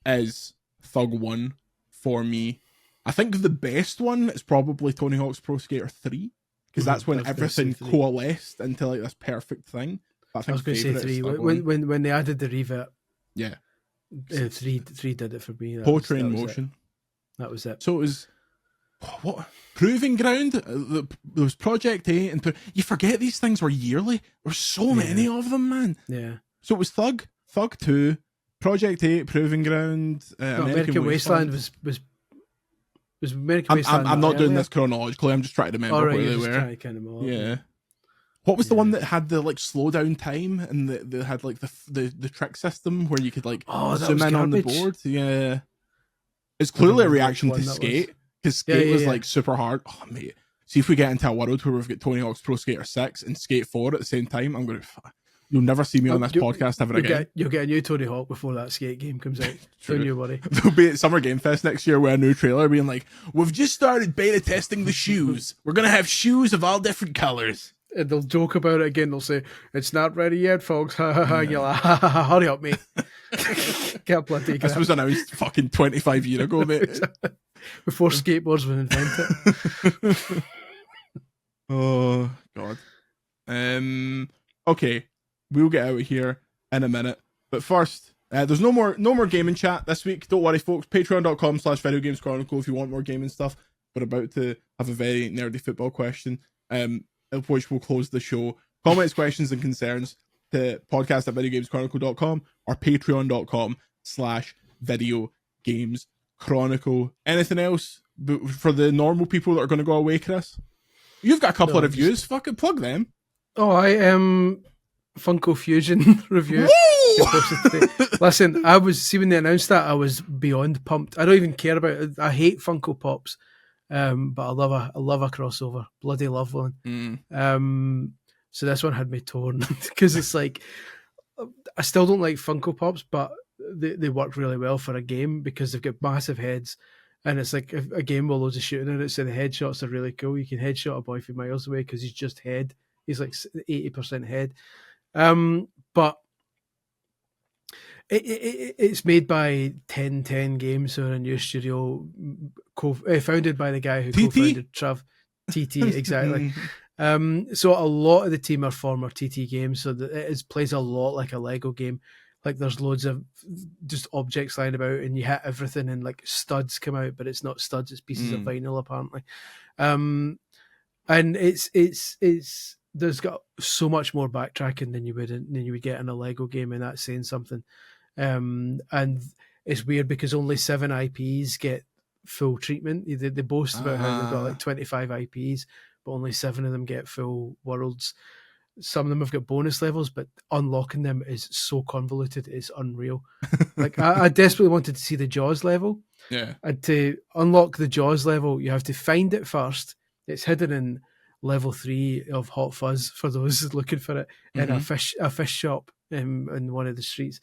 is Thug 1 for me. I think the best one is probably Tony Hawk's Pro Skater 3, because that's when everything coalesced into like this perfect thing. But I was going to say 3 when they added the reverb. Yeah, 3 did it for me. Poetry in Motion. That was it. So it was what Proving Ground. There was Project A, and you forget these things were yearly. There were so many of them, man. Yeah. So it was Thug 2, Project 8, Proving Ground, American Wasteland was American Wasteland. I'm not doing this chronologically. I'm just trying to remember where they were. Kind of yeah. What was the one that had the like slow down time and they had like the trick system where you could like zoom in on the board? Yeah. It's clearly a reaction to Skate, because Skate was like super hard. Oh mate, see if we get into a world where we've got Tony Hawk's Pro Skater 6 and Skate 4 at the same time, I'm going to. You'll never see me on this podcast ever again. You'll get a new Tony Hawk before that Skate game comes out. Don't you worry. There'll be at Summer Game Fest next year with a new trailer being like, we've just started beta testing the shoes. We're going to have shoes of all different colours. And they'll joke about it again. They'll say, it's not ready yet, folks. You're like, hurry up, mate. Get bloody This was announced fucking 25 years ago, mate. Before skateboards were invented. Oh, God. Okay. We'll get out of here in a minute. But first, there's no more gaming chat this week. Don't worry, folks. Patreon.com/Video Games Chronicle if you want more gaming stuff. We're about to have a very nerdy football question, of which we'll close the show. Comments, questions, and concerns to podcast@videogameschronicle.com or patreon.com/Video Games Chronicle. Anything else for the normal people that are going to go away, Chris? You've got a couple of reviews. Fucking plug them. Oh, I am Funko Fusion review. Listen, when they announced that, I was beyond pumped. I don't even care about it. I hate Funko Pops, but I love a crossover. Bloody love one. So this one had me torn because it's like I still don't like Funko Pops, but they work really well for a game because they've got massive heads. And it's like a game with loads of shooting in it, so the headshots are really cool. You can headshot a boy from miles away because he's just head. He's like 80% head. But It's made by 1010 Games, so a new studio, founded by the guy who TT? co-founded TT, exactly. So a lot of the team are former TT games, so that it plays a lot like a Lego game. Like there's loads of just objects lying about, and you hit everything, and like studs come out, but it's not studs; it's pieces of vinyl apparently. And it's there's got so much more backtracking than you would get in a Lego game, and that's saying something. And it's weird because only 7 IPs get full treatment. They boast about how they've got like 25 IPs, but only 7 of them get full worlds. Some of them have got bonus levels, but unlocking them is so convoluted, it's unreal. Like I desperately wanted to see the Jaws level. Yeah. And to unlock the Jaws level, you have to find it first. It's hidden in level 3 of Hot Fuzz for those looking for it, in a fish shop in one of the streets.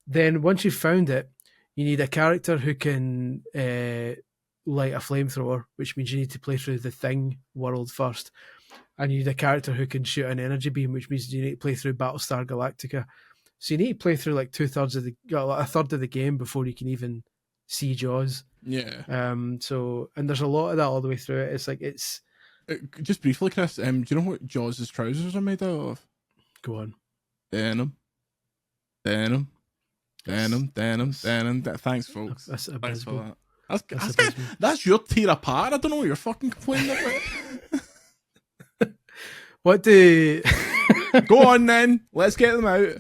Then once you've found it, you need a character who can light a flamethrower, which means you need to play through the Thing world first. And you need a character who can shoot an energy beam, which means you need to play through Battlestar Galactica. So you need to play through like a third of the game before you can even see Jaws. Yeah. So, and there's a lot of that all the way through it. It's like just briefly, Chris. Do you know what Jaws' trousers are made out of? Go on. Denim. Thanks, folks. That's Thanks for abysmal. that. That's your tear apart. I don't know what you're fucking complaining about. What do... Go on then. Let's get them out.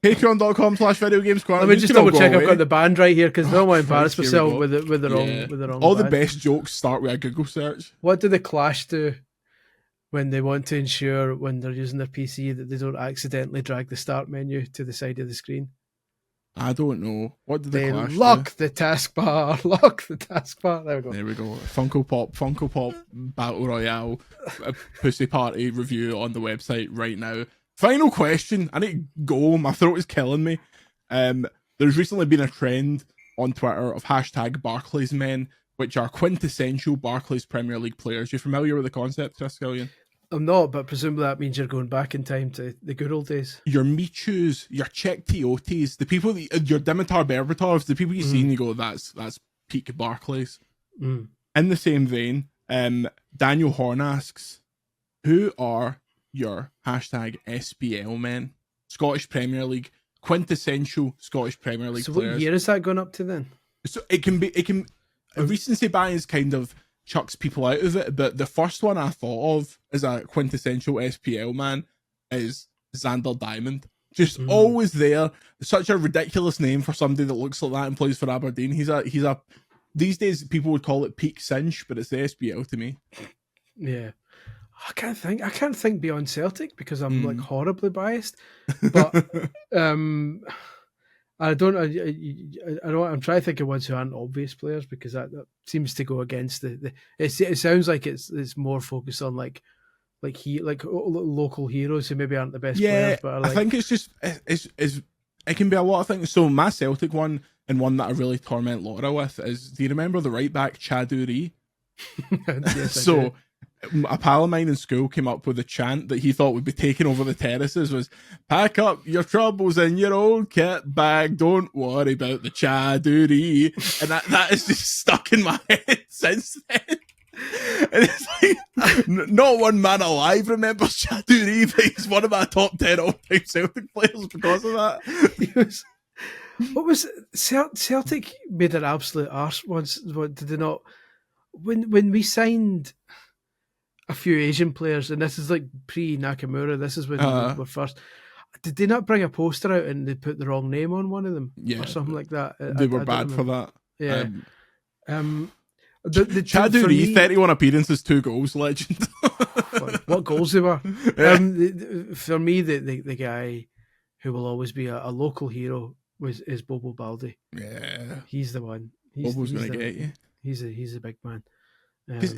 Patreon.com/Video Games Corner. Let me just double check I've got the band right here, because I don't want to embarrass Christ, myself with the wrong All band. the best jokes start with a Google search. What do the Clash do when they want to ensure, when they're using their PC, that they don't accidentally drag the start menu to the side of the screen? I don't know. What did they Clash lock do? the taskbar? Lock the taskbar. There we go. Funko Pop Battle Royale Pussy Party review on the website right now. Final question. I need to go. My throat is killing me. There's recently been a trend on Twitter of hashtag Barclays Men, which are quintessential Barclays Premier League players. You familiar with the concept, Chris Gillian? I'm not, but presumably that means you're going back in time to the good old days. Your Michus, your Czech Tiotes, the people that, your Dimitar Berbatovs, the people you see and you go, that's peak Barclays. In the same vein, Daniel Horn asks, who are your hashtag SPL men? Scottish Premier League, quintessential Scottish Premier League players. So what year is that going up to then? So it can recency bias kind of chucks people out of it, but the first one I thought of as a quintessential SPL man is Xander Diamond. Just always there. Such a ridiculous name for somebody that looks like that and plays for Aberdeen. He's a these days people would call it peak cinch, but it's the SPL to me. Yeah. I can't think beyond Celtic because I'm like horribly biased. But I don't. I'm trying to think of ones who aren't obvious players, because that seems to go against the. It sounds like it's more focused on like local heroes who maybe aren't the best players. But I think it's just it can be a lot of things. So my Celtic one, and one that I really torment Laura with, is, do you remember the right back Chaduri? Yes, So a pal of mine in school came up with a chant that he thought would be taking over the terraces, was, pack up your troubles in your old kit bag, don't worry about the Chaduri. And that is just stuck in my head since then. And it's like, not one man alive remembers Chaduri, but he's one of my top 10 all-time Celtic players because of that. What was Celtic made an absolute arse once? What did they not? When we signed a few Asian players, and this is like pre-Nakamura, this is when we were first. Did they not bring a poster out and they put the wrong name on one of them? Yeah, or something like that? They were bad for that. Yeah. The Chaduri, 31 appearances, 2 goals, legend. What goals they were. Yeah. For me, the guy who will always be a local hero is Bobo Baldi. Yeah. He's the one. Bobo's going to get you. He's a big man.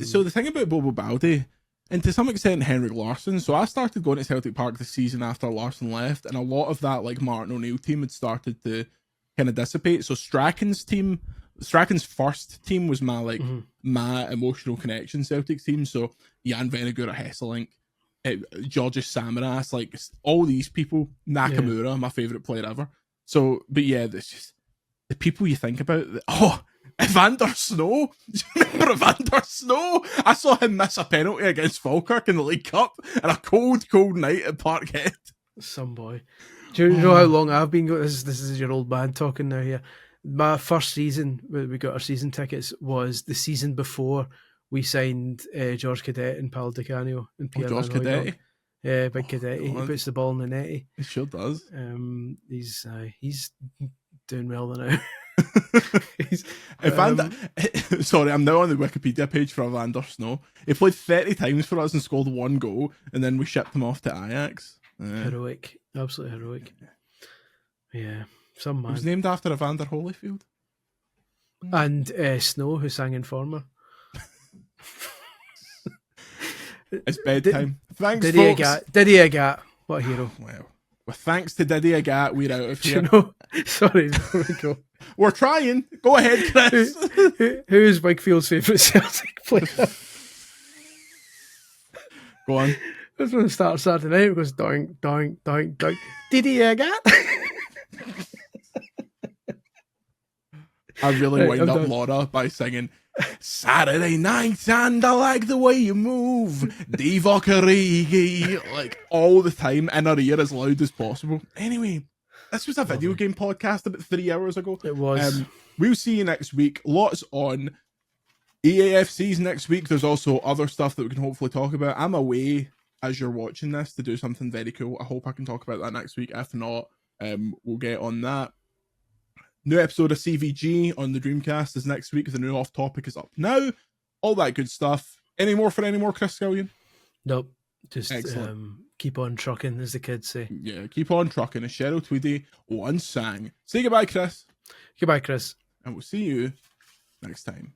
So the thing about Bobo Baldi, and to some extent Henrik Larsson, so I started going to Celtic Park this season after Larsson left, and a lot of that like Martin O'Neill team had started to kind of dissipate. So Strachan's first team was my emotional connection Celtic team. So Jan Vennegoor at Hesselink, Georges Samaras, like all these people, Nakamura, my favourite player ever. So, but yeah, there's just the people you think about. Oh, Evander Snow. Do you remember Evander Snow? I saw him miss a penalty against Falkirk in the League Cup on a cold, cold night at Parkhead. Some boy. Do you know how long I've been going? This is your old man talking now here. My first season, we got our season tickets, was the season before we signed George Cadet and Paul Di Canio and Pierre George Van Hooijdonk. Cadet. Yeah, big Cadet. He puts the ball in the netty. He sure does. He's doing well now. Evander, sorry, I'm now on the Wikipedia page for Evander Snow. He played 30 times for us and scored 1 goal, and then we shipped him off to Ajax. Heroic, absolutely heroic. Yeah, some man. He was named after Evander Holyfield. And Snow, who sang Informer. It's bedtime. Thanks, Diddy folks. Diddy Agat, what a hero. Well, with thanks to Diddy Agat, we're out of here. You know, sorry, before we go. We're trying. Go ahead, Chris. Who is Wigfield's favourite Celtic player? Go on. That's when it starts Saturday night. It goes doink, doink, doink, doink. Diddy Agat. I really Right, wind I'm up done. Laura by singing Saturday night and I like the way you move, Divock Origi, like all the time in our ear as loud as possible. Anyway, this was a video game podcast about 3 hours ago. It was. We'll see you next week. Lots on EAFCs next week. There's also other stuff that we can hopefully talk about. I'm away as you're watching this to do something very cool. I hope I can talk about that next week. If not, we'll get on that. New episode of CVG on the Dreamcast is next week. The new off topic is up now. All that good stuff. Any more, Chris Scullion? Nope. Just Excellent. keep on trucking, as the kids say. Yeah, keep on trucking. As Cheryl Tweedy once sang. Say goodbye, Chris. Goodbye, Chris. And we'll see you next time.